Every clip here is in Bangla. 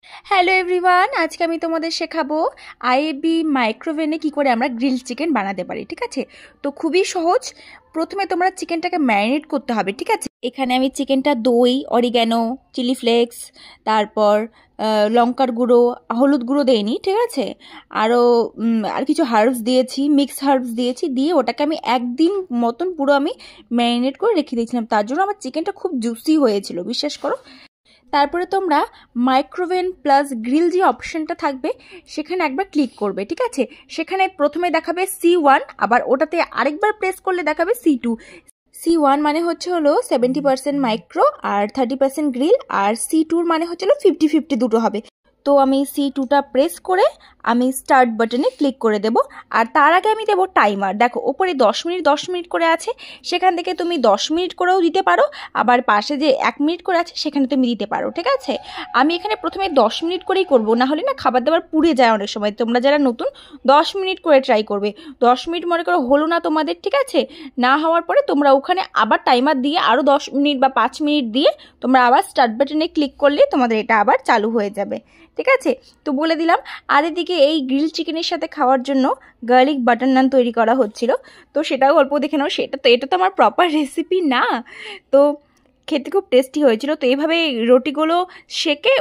হ্যালো এভরিওয়ান, আজকে আমি তোমাদের শেখাবো আইএবি মাইক্রোওভেনে কি করে আমরা গ্রিল চিকেন বানাতে পারি। ঠিক আছে, তো খুবই সহজ। প্রথমে তোমরা চিকেনটাকে ম্যারিনেট করতে হবে। ঠিক আছে, এখানে আমি চিকেনটা দই, অরিগ্যানো, চিলি ফ্লেক্স, তারপর লঙ্কার গুঁড়ো, হলুদ গুঁড়ো দেইনি। ঠিক আছে, আরও আর কিছু হার্বস দিয়েছি, মিক্স হার্বস দিয়েছি, দিয়ে ওটাকে আমি একদিন মতন পুরো আমি ম্যারিনেট করে রেখে দিয়েছিলাম। তার জন্য আমার চিকেনটা খুব জুসি হয়েছিল, বিশ্বাস করো। তারপরে তোমরা মাইক্রোওভেন প্লাস গ্রিল যে অপশনটা থাকবে সেখানে একবার ক্লিক করবে। ঠিক আছে, সেখানে প্রথমে দেখাবে C1, আবার ওটাতে আরেকবার প্রেস করলে দেখাবে C2। C1 মানে হলো 70% মাইক্রো আর 30% গ্রিল, আর C2 মানে হলো 50-50 দুটো হবে। তো আমি C2টা প্রেস করে আমি স্টার্ট বাটনে ক্লিক করে দেব। আর তার আগে আমি দেব টাইমার। দেখো ওপরে 10 মিনিট করে আছে, সেখান থেকে তুমি 10 মিনিট করেও দিতে পারো, আবার পাশে যে 1 মিনিট করে আছে সেখানে তুমি দিতে পারো। ঠিক আছে, আমি এখানে প্রথমে 10 মিনিট করেই করব, না হলে না খাবার দাবার পুড়ে যায় অনেক সময়। তোমরা যারা নতুন 10 মিনিট করে ট্রাই করবে। 10 মিনিট মনে করো হলো না তোমাদের, ঠিক আছে, না হওয়ার পরে তোমরা ওখানে আবার টাইমার দিয়ে আরও 10 মিনিট বা 5 মিনিট দিয়ে তোমরা আবার স্টার্ট বাটনে ক্লিক করলে তোমাদের এটা আবার চালু হয়ে যাবে। ঠিক আছে, তো বলে দিলাম। আর এদিকে এই গ্রিল চিকেনের সাথে খাওয়ার জন্য গার্লিক বাটার নান তৈরি করা হচ্ছিল, তো সেটাও অল্প দেখে নাও। এটা তো আমার প্রপার রেসিপি না, তো খেতে খুব টেস্টি হয়েছিল। তো এইভাবে রুটিগুলো সেকে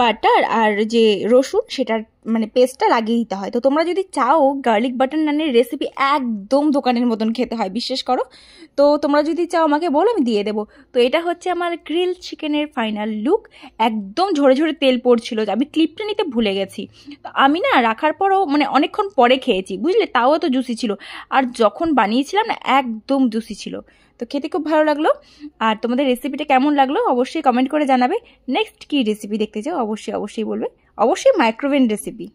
বাটার আর যে রসুন সেটার মানে পেস্টটা লাগিয়ে দিতে হয়। তো তোমরা যদি চাও গার্লিক বাটার নানের রেসিপি একদম দোকানের মতন খেতে হয়, বিশ্বাস করো। তো তোমরা যদি চাও আমাকে বলো, আমি দিয়ে দেবো। তো এটা হচ্ছে আমার গ্রিল চিকেনের ফাইনাল লুক। একদম ঝরে ঝরে তেল পড়ছিল, আমি ক্লিপটা নিতে ভুলে গেছি। তো আমি না রাখার পরও মানে অনেকক্ষণ পরে খেয়েছি, বুঝলে, তাও তো জুসি ছিল। আর যখন বানিয়েছিলাম না একদম জুসি ছিল। তো খেতে খুব ভালো লাগলো। আর তোমাদের রেসিপিটা কেমন লাগলো অবশ্যই কমেন্ট করে জানাবে। নেক্সট কি রেসিপি দেখতে চাও অবশ্যই বলবে। অবশ্যই মাইক্রোওভেন রেসিপি।